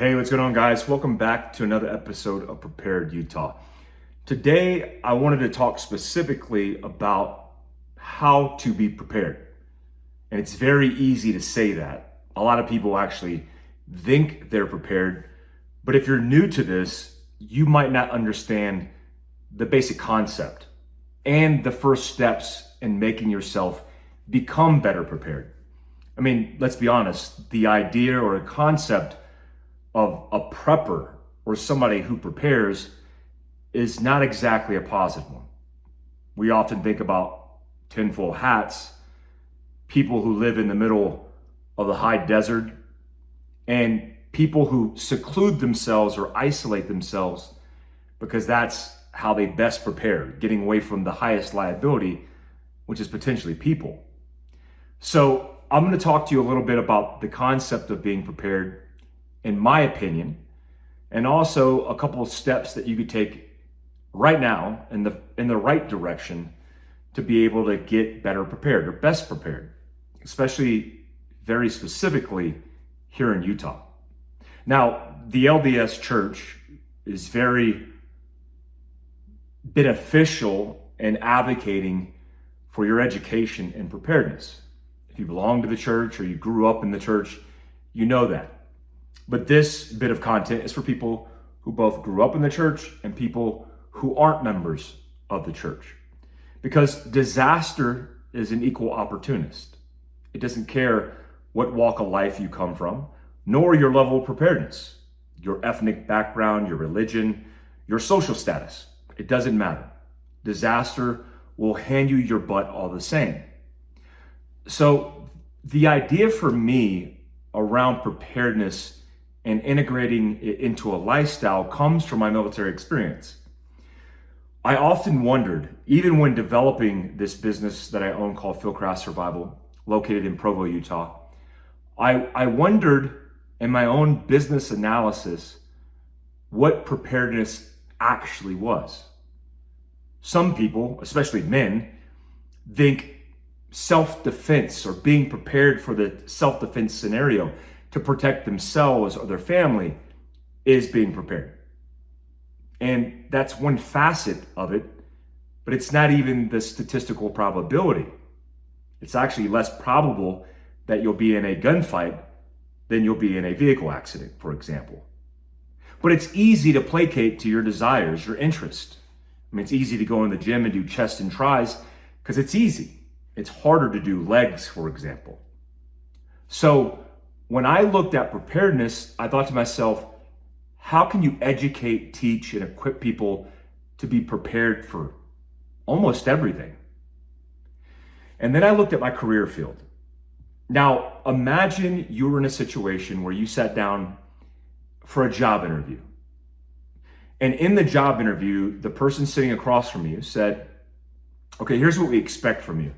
Hey, what's going on, guys? Welcome back to another episode of Prepared Utah. Today, I wanted to talk specifically about how to be prepared. And it's very easy to say that. A lot of people actually think they're prepared, but if you're new to this, you might not understand the basic concept and the first steps in making yourself become better prepared. I mean, let's be honest, the idea or the concept of a prepper or somebody who prepares is not exactly a positive one. We often think about tinfoil hats, people who live in the middle of the high desert, and people who seclude themselves or isolate themselves because that's how they best prepare, getting away from the highest liability, which is potentially people. So I'm going to talk to you a little bit about the concept of being prepared, in my opinion, and also a couple of steps that you could take right now in the right direction to be able to get better prepared or best prepared, especially very specifically here in Utah. Now, the LDS Church is very beneficial in advocating for your education and preparedness. If you belong to the church or you grew up in the church, you know that. But this bit of content is for people who both grew up in the church and people who aren't members of the church. Because disaster is an equal opportunist. It doesn't care what walk of life you come from, nor your level of preparedness, your ethnic background, your religion, your social status. It doesn't matter. Disaster will hand you your butt all the same. So the idea for me around preparedness and integrating it into a lifestyle comes from my military experience. I often wondered, even when developing this business that I own called Fieldcraft Survival, located in Provo, Utah, I wondered in my own business analysis what preparedness actually was. Some people, especially men, think self-defense or being prepared for the self-defense scenario to protect themselves or their family is being prepared. And that's one facet of it, but it's not even the statistical probability. It's actually less probable that you'll be in a gunfight than you'll be in a vehicle accident, for example. But it's easy to placate to your desires, your interest. I mean, it's easy to go in the gym and do chest and tries because it's easy. It's harder to do legs, for example. So when I looked at preparedness, I thought to myself, how can you educate, teach, and equip people to be prepared for almost everything? And then I looked at my career field. Now, imagine you were in a situation where you sat down for a job interview. And in the job interview, the person sitting across from you said, okay, here's what we expect from you.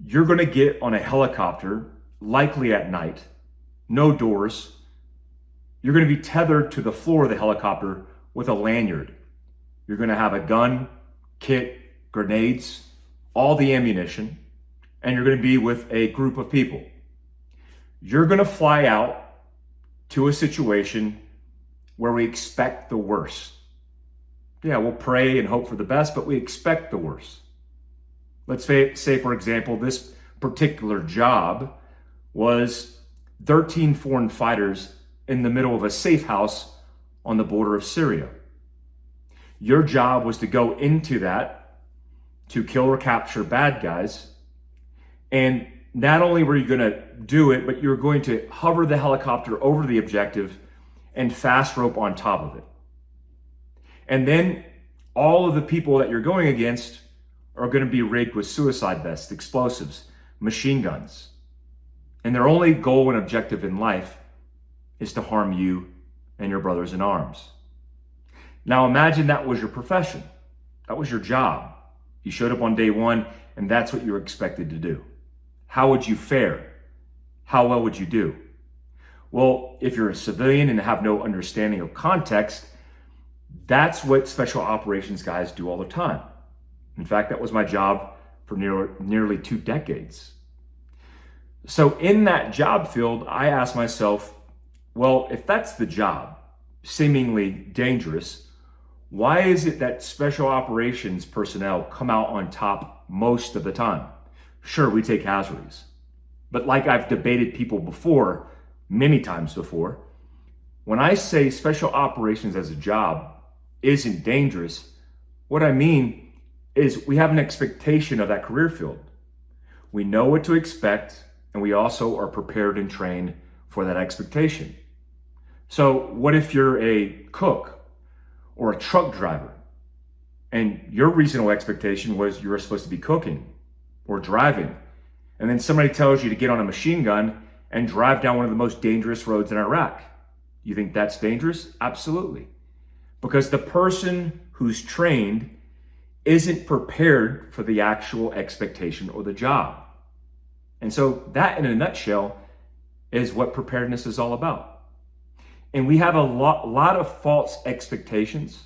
You're going to get on a helicopter, likely at night, no doors. You're going to be tethered to the floor of the helicopter with a lanyard. You're going to have a gun, kit, grenades, all the ammunition, and you're going to be with a group of people. You're going to fly out to a situation where we expect the worst. Yeah, we'll pray and hope for the best, but we expect the worst. Let's say, for example, this particular job was 13 foreign fighters in the middle of a safe house on the border of Syria. Your job was to go into that to kill or capture bad guys. And not only were you going to do it, but you were going to hover the helicopter over the objective and fast rope on top of it. And then all of the people that you're going against are going to be rigged with suicide vests, explosives, machine guns. And their only goal and objective in life is to harm you and your brothers in arms. Now imagine that was your profession. That was your job. You showed up on day one and that's what you were expected to do. How would you fare? How well would you do? Well, if you're a civilian and have no understanding of context, that's what special operations guys do all the time. In fact, that was my job for nearly 2 decades. So in that job field, I asked myself, well, if that's the job, seemingly dangerous, why is it that special operations personnel come out on top most of the time? Sure, we take casualties. But like I've debated people before, many times before, when I say special operations as a job isn't dangerous, what I mean is we have an expectation of that career field. We know what to expect, and we also are prepared and trained for that expectation. So what if you're a cook or a truck driver and your reasonable expectation was you were supposed to be cooking or driving, and then somebody tells you to get on a machine gun and drive down one of the most dangerous roads in Iraq? You think that's dangerous? Absolutely. Because the person who's trained isn't prepared for the actual expectation or the job. And so that, in a nutshell, is what preparedness is all about. And we have a lot of false expectations,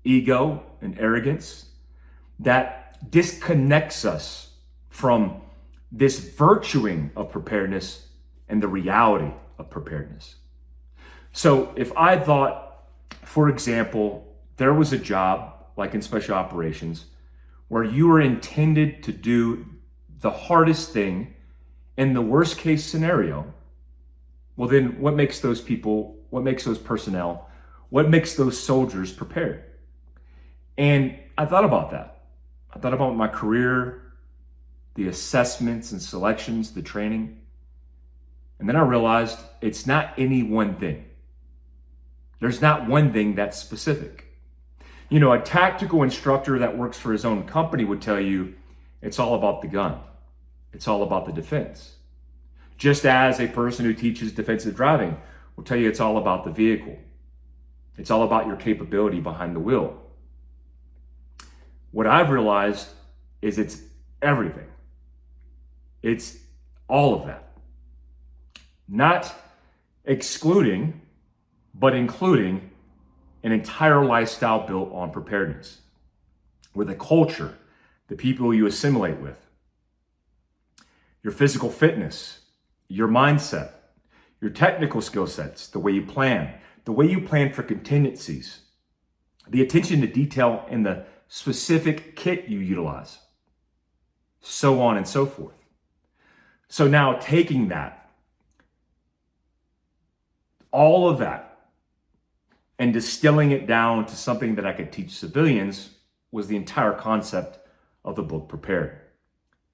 ego and arrogance, that disconnects us from this virtuing of preparedness and the reality of preparedness. So if I thought, for example, there was a job like in special operations where you were intended to do the hardest thing in the worst case scenario, well then what makes those people, what makes those personnel, what makes those soldiers prepared? And I thought about that. I thought about my career, the assessments and selections, the training. And then I realized it's not any one thing. There's not one thing that's specific. You know, a tactical instructor that works for his own company would tell you it's all about the gun. It's all about the defense. Just as a person who teaches defensive driving will tell you it's all about the vehicle. It's all about your capability behind the wheel. What I've realized is it's everything. It's all of that. Not excluding, but including an entire lifestyle built on preparedness, where the culture, the people you assimilate with, your physical fitness, your mindset, your technical skill sets, the way you plan for contingencies, the attention to detail in the specific kit you utilize, so on and so forth. So now taking that, all of that, and distilling it down to something that I could teach civilians was the entire concept of the book Prepared.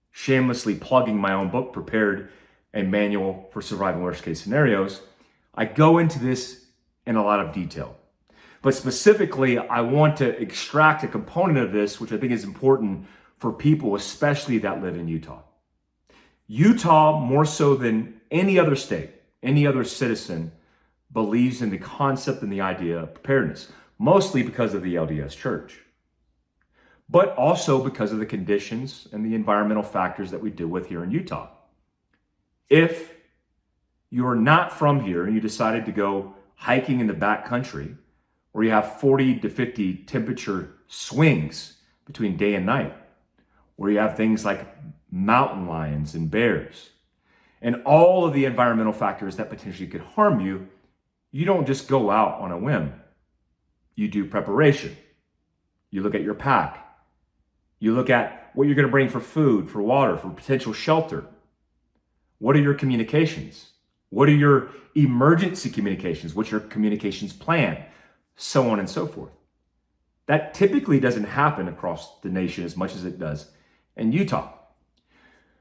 Shamelessly plugging my own book, Prepared, a manual for surviving worst case scenarios, I go into this in a lot of detail. But specifically, I want to extract a component of this, which I think is important for people, especially that live in Utah. Utah, more so than any other state, any other citizen, believes in the concept and the idea of preparedness, mostly because of the LDS Church, but also because of the conditions and the environmental factors that we deal with here in Utah. If you're not from here and you decided to go hiking in the backcountry, where you have 40 to 50 temperature swings between day and night, where you have things like mountain lions and bears, and all of the environmental factors that potentially could harm you, you don't just go out on a whim. You do preparation. You look at your pack. You look at what you're going to bring for food, for water, for potential shelter. What are your communications? What are your emergency communications? What's your communications plan? So on and so forth. That typically doesn't happen across the nation as much as it does in Utah.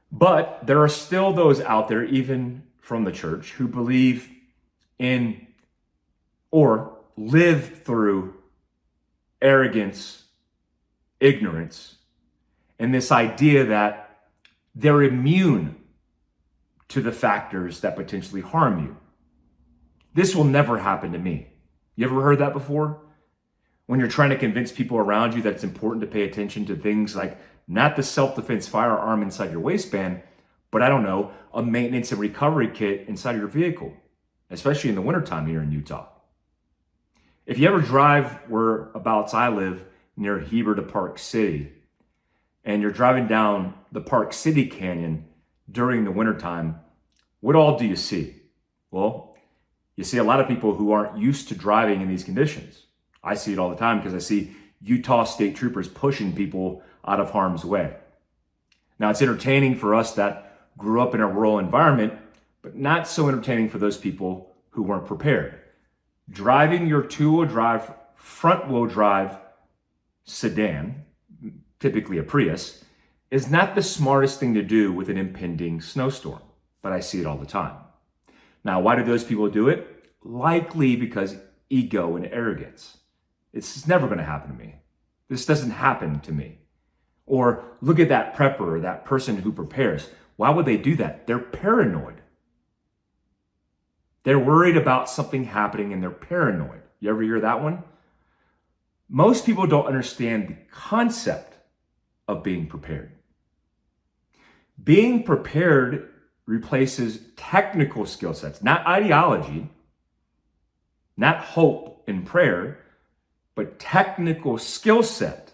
But there are still those out there, even from the church, who believe in or live through arrogance, ignorance, and this idea that they're immune to the factors that potentially harm you. This will never happen to me. You ever heard that before? When you're trying to convince people around you that it's important to pay attention to things like not the self-defense firearm inside your waistband, but I don't know, a maintenance and recovery kit inside your vehicle, especially in the wintertime here in Utah. If you ever drive whereabouts I live near Heber to Park City, and you're driving down the Park City Canyon during the wintertime, what all do you see? Well, You see a lot of people who aren't used to driving in these conditions. I see it all the time because I see Utah state troopers pushing people out of harm's way. Now, it's entertaining for us that grew up in a rural environment, but not so entertaining for those people who weren't prepared. Driving your two-wheel drive, front-wheel drive sedan, typically a Prius, is not the smartest thing to do with an impending snowstorm, but I see it all the time. Now, why do those people do it? Likely because ego and arrogance. It's never going to happen to me. This doesn't happen to me. Or look at that prepper, that person who prepares. Why would they do that? They're paranoid. They're worried about something happening and they're paranoid. You ever hear that one? Most people don't understand the concept of being prepared. Being prepared replaces technical skill sets, not ideology, not hope and prayer, but technical skill set,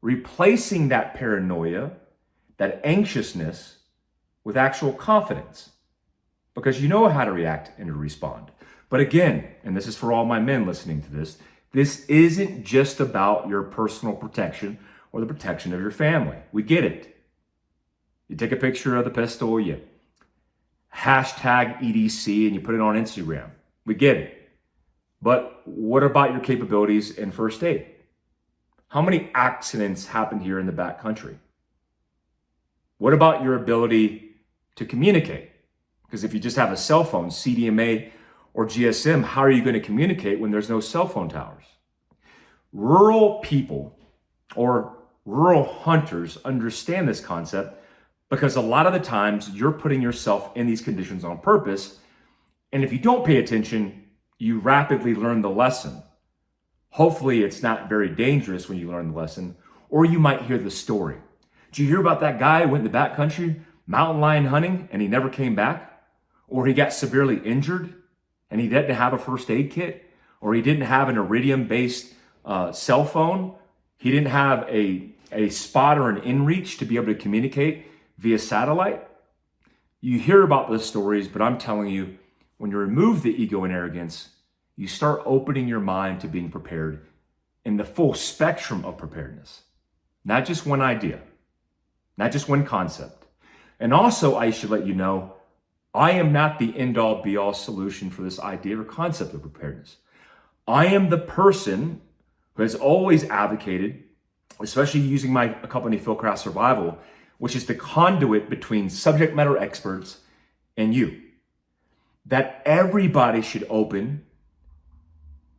replacing that paranoia, that anxiousness with actual confidence, because you know how to react and to respond. But again, and this is for all my men listening to this isn't just about your personal protection or the protection of your family. We get it. You take a picture of the pistol, you hashtag EDC, and you put it on Instagram. We get it. But what about your capabilities in first aid? How many accidents happen here in the backcountry? What about your ability to communicate? Because if you just have a cell phone, CDMA or GSM, how are you going to communicate when there's no cell phone towers? Rural people or rural hunters understand this concept because a lot of the times you're putting yourself in these conditions on purpose. And if you don't pay attention, you rapidly learn the lesson. Hopefully it's not very dangerous when you learn the lesson, or you might hear the story. Did you hear about that guy who went in the backcountry mountain lion hunting and he never came back? Or he got severely injured and he didn't have a first aid kit? Or he didn't have an iridium-based cell phone? He didn't have a spot or an inReach to be able to communicate via satellite? You hear about those stories, but I'm telling you, when you remove the ego and arrogance, you start opening your mind to being prepared in the full spectrum of preparedness. Not just one idea, not just one concept. And also, I should let you know, I am not the end-all be-all solution for this idea or concept of preparedness. I am the person who has always advocated, especially using my company Fieldcraft Survival, which is the conduit between subject matter experts and you, that everybody should open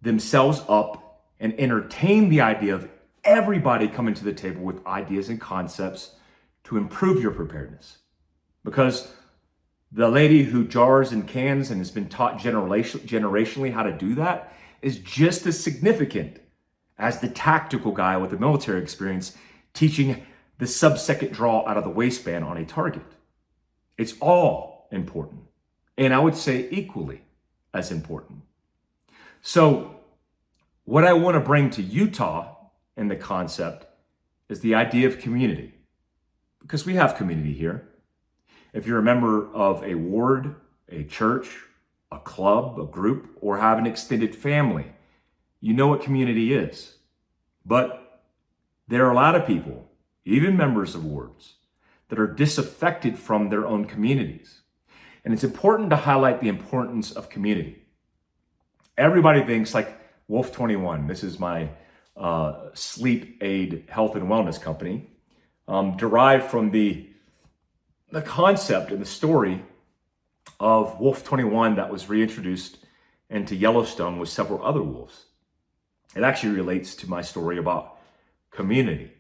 themselves up and entertain the idea of everybody coming to the table with ideas and concepts to improve your preparedness. Because the lady who jars and cans and has been taught generationally how to do that is just as significant as the tactical guy with the military experience teaching the sub-second draw out of the waistband on a target. It's all important. And I would say equally as important. So what I want to bring to Utah in the concept is the idea of community. Because we have community here. If you're a member of a ward, a church, a club, a group, or have an extended family, you know what community is. But there are a lot of people, even members of wards, that are disaffected from their own communities. And it's important to highlight the importance of community. Everybody thinks like Wolf 21, this is my sleep aid health and wellness company, derived from the concept and the story of Wolf 21 that was reintroduced into Yellowstone with several other wolves. It actually relates to my story about community.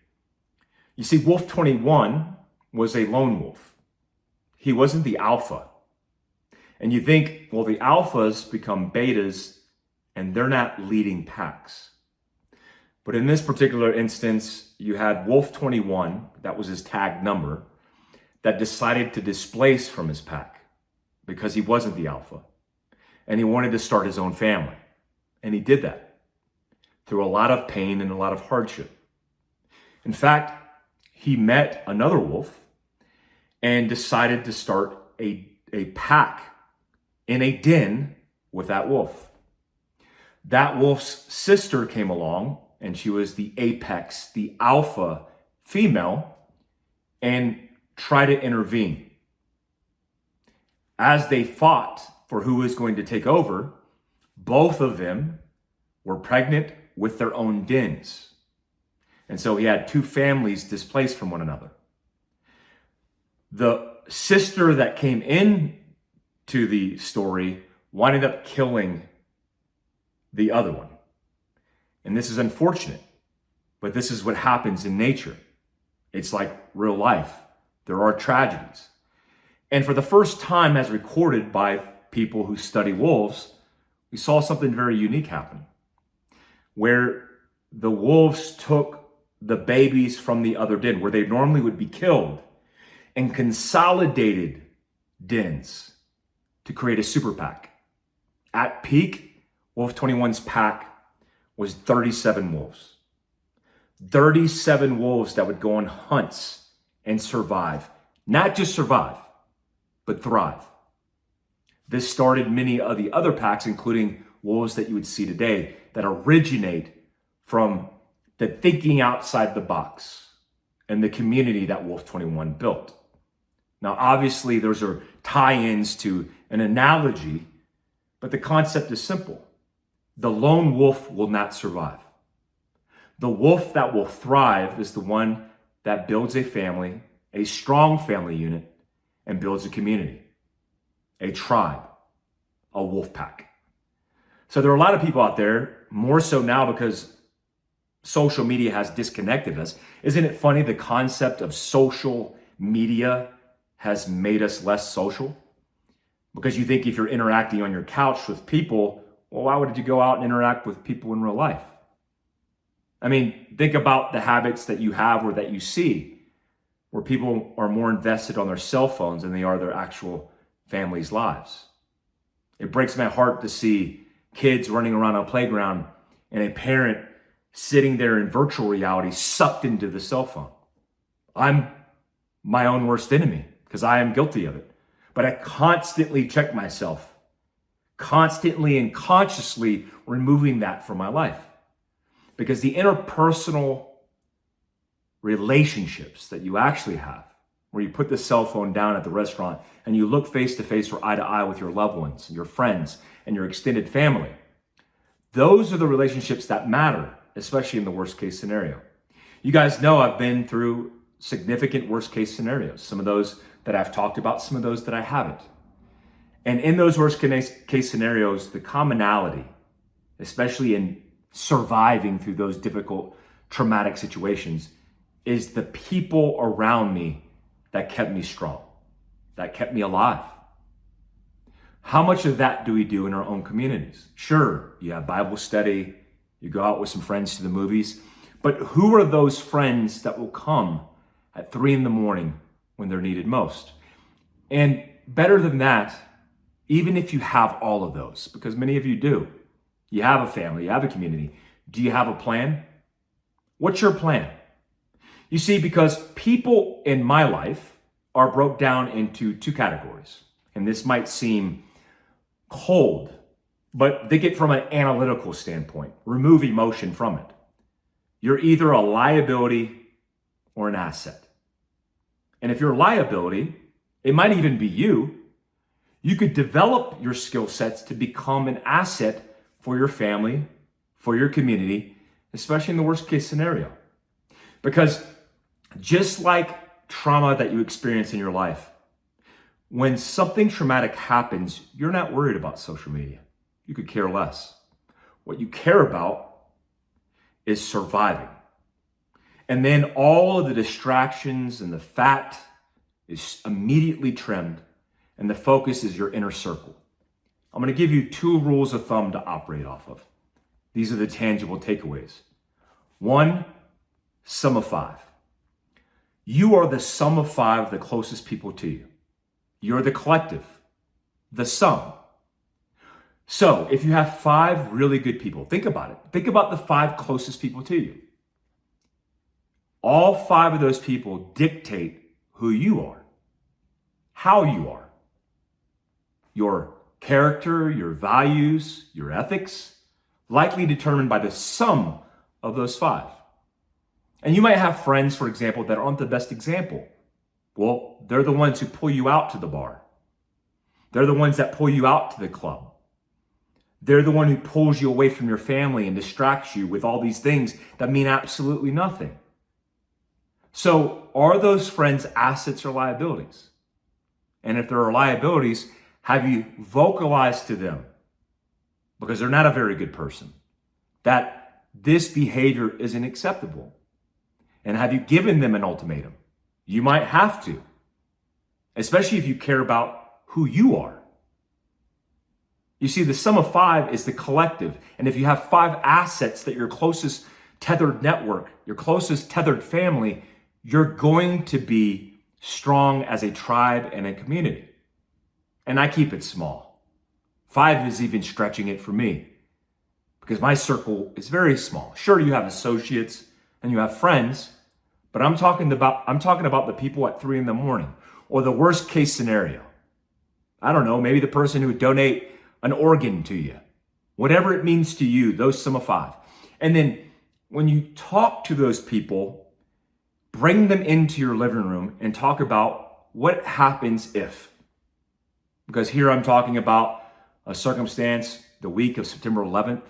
You see, Wolf 21 was a lone wolf. He wasn't the alpha. And you think, well, the alphas become betas and they're not leading packs. But in this particular instance, you had Wolf 21, that was his tag number, that decided to displace from his pack because he wasn't the alpha. And he wanted to start his own family. And he did that through a lot of pain and a lot of hardship. In fact, he met another wolf and decided to start a pack in a den with that wolf. That wolf's sister came along, and she was the apex, the alpha female, and tried to intervene. As they fought for who was going to take over, both of them were pregnant with their own dens. And so he had two families displaced from one another. The sister that came in to the story winded up killing the other one. And this is unfortunate, but this is what happens in nature. It's like real life. There are tragedies. And for the first time, as recorded by people who study wolves, we saw something very unique happen, where the wolves took the babies from the other den, where they normally would be killed, and consolidated dens to create a super pack. At peak, Wolf 21's pack was 37 wolves. 37 wolves that would go on hunts and survive. Not just survive, but thrive. This started many of the other packs, including wolves that you would see today, that originate from the thinking outside the box and the community that Wolf 21 built. Now, obviously, those are tie-ins to an analogy, but the concept is simple. The lone wolf will not survive. The wolf that will thrive is the one that builds a family, a strong family unit, and builds a community, a tribe, a wolf pack. So there are a lot of people out there, more so now because social media has disconnected us. Isn't it funny the concept of social media has made us less social? Because you think if you're interacting on your couch with people, well, why would you go out and interact with people in real life? I mean, think about the habits that you have or that you see, where people are more invested on their cell phones than they are their actual families' lives. It breaks my heart to see kids running around a playground and a parent sitting there in virtual reality sucked into the cell phone. I'm my own worst enemy because I am guilty of it. But I constantly check myself, constantly and consciously removing that from my life. Because the interpersonal relationships that you actually have, where you put the cell phone down at the restaurant and you look face to face or eye to eye with your loved ones, your friends, and your extended family, those are the relationships that matter, especially in the worst case scenario. You guys know I've been through significant worst case scenarios, some of those that I've talked about, some of those that I haven't. And in those worst case scenarios, the commonality, especially in surviving through those difficult, traumatic situations, is the people around me that kept me strong, that kept me alive. How much of that do we do in our own communities? Sure, you have Bible study, you go out with some friends to the movies, but who are those friends that will come at 3 a.m. when they're needed most? And better than that, even if you have all of those, because many of you do, you have a family, you have a community, do you have a plan? What's your plan? You see, because people in my life are broke down into 2 categories, and this might seem cold, but think it from an analytical standpoint. Remove emotion from it. You're either a liability or an asset. And if you're a liability, it might even be you. You could develop your skill sets to become an asset for your family, for your community, especially in the worst case scenario. Because just like trauma that you experience in your life, when something traumatic happens, you're not worried about social media. You could care less. What you care about is surviving. And then all of the distractions and the fat is immediately trimmed, and the focus is your inner circle. I'm going to give you 2 rules of thumb to operate off of. These are the tangible takeaways. 1, sum of 5. You are the sum of 5 of the closest people to you. You're the collective, the sum. So if you have 5 really good people, think about it. Think about the 5 closest people to you. All 5 of those people dictate who you are, how you are, your character, your values, your ethics, likely determined by the sum of those five. And you might have friends, for example, that aren't the best example. Well, they're the ones who pull you out to the bar. They're the ones that pull you out to the club. They're the one who pulls you away from your family and distracts you with all these things that mean absolutely nothing. So are those friends assets or liabilities? And if there are liabilities, have you vocalized to them, because they're not a very good person, that this behavior isn't acceptable? And have you given them an ultimatum? You might have to, especially if you care about who you are. You see, the sum of five is the collective. And if you have five assets that your closest tethered network, your closest tethered family, you're going to be strong as a tribe and a community. And I keep it small. Five is even stretching it for me, because my circle is very small. Sure, you have associates and you have friends, but I'm talking about the people at 3 a.m, or the worst case scenario. I don't know, maybe the person who would donate an organ to you. Whatever it means to you, those sum of five. And then when you talk to those people, bring them into your living room and talk about what happens if. Because here I'm talking about a circumstance the week of September 11th,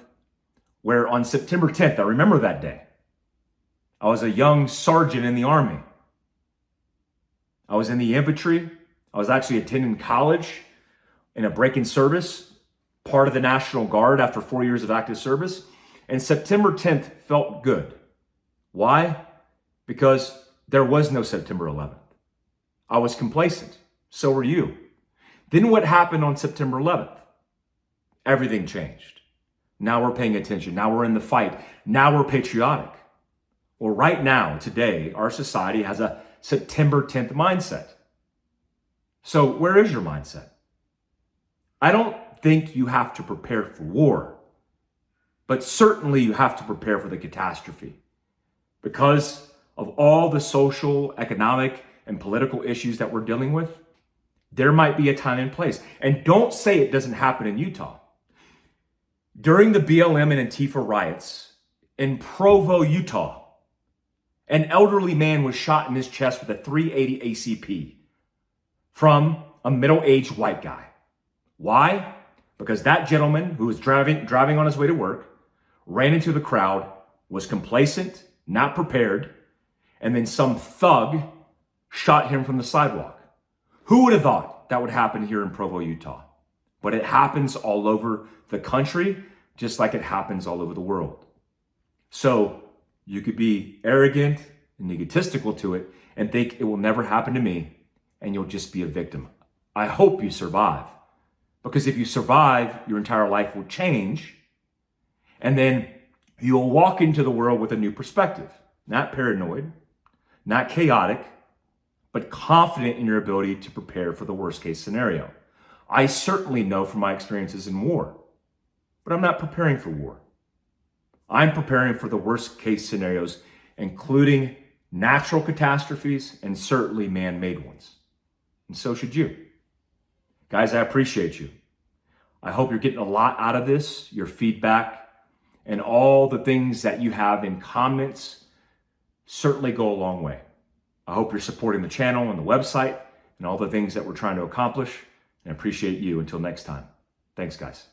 where on September 10th, I remember that day, I was a young sergeant in the Army. I was in the infantry. I was actually attending college in a break-in service, part of the National Guard after 4 years of active service. And September 10th felt good. Why? Because there was no September 11th. I was complacent. So were you. Then what happened on September 11th? Everything changed. Now we're paying attention. Now we're in the fight. Now we're patriotic. Well, right now, today, our society has a September 10th mindset. So where is your mindset? I don't think you have to prepare for war, but certainly you have to prepare for the catastrophe. Because of all the social, economic, and political issues that we're dealing with, there might be a time and place. And don't say it doesn't happen in Utah. During the BLM and Antifa riots in Provo, Utah, an elderly man was shot in his chest with a .380 ACP from a middle-aged white guy. Why? Because that gentleman who was driving on his way to work ran into the crowd, was complacent, not prepared, and then some thug shot him from the sidewalk. Who would have thought that would happen here in Provo, Utah? But it happens all over the country, just like it happens all over the world. So you could be arrogant and egotistical to it and think it will never happen to me, and you'll just be a victim. I hope you survive, because if you survive, your entire life will change, and then you'll walk into the world with a new perspective. Not paranoid, not chaotic, but confident in your ability to prepare for the worst case scenario. I certainly know from my experiences in war, but I'm not preparing for war. I'm preparing for the worst case scenarios, including natural catastrophes and certainly man-made ones. And so should you. Guys, I appreciate you. I hope you're getting a lot out of this, your feedback, and all the things that you have in comments certainly go a long way. I hope you're supporting the channel and the website and all the things that we're trying to accomplish, and I appreciate you. Until next time. Thanks, guys.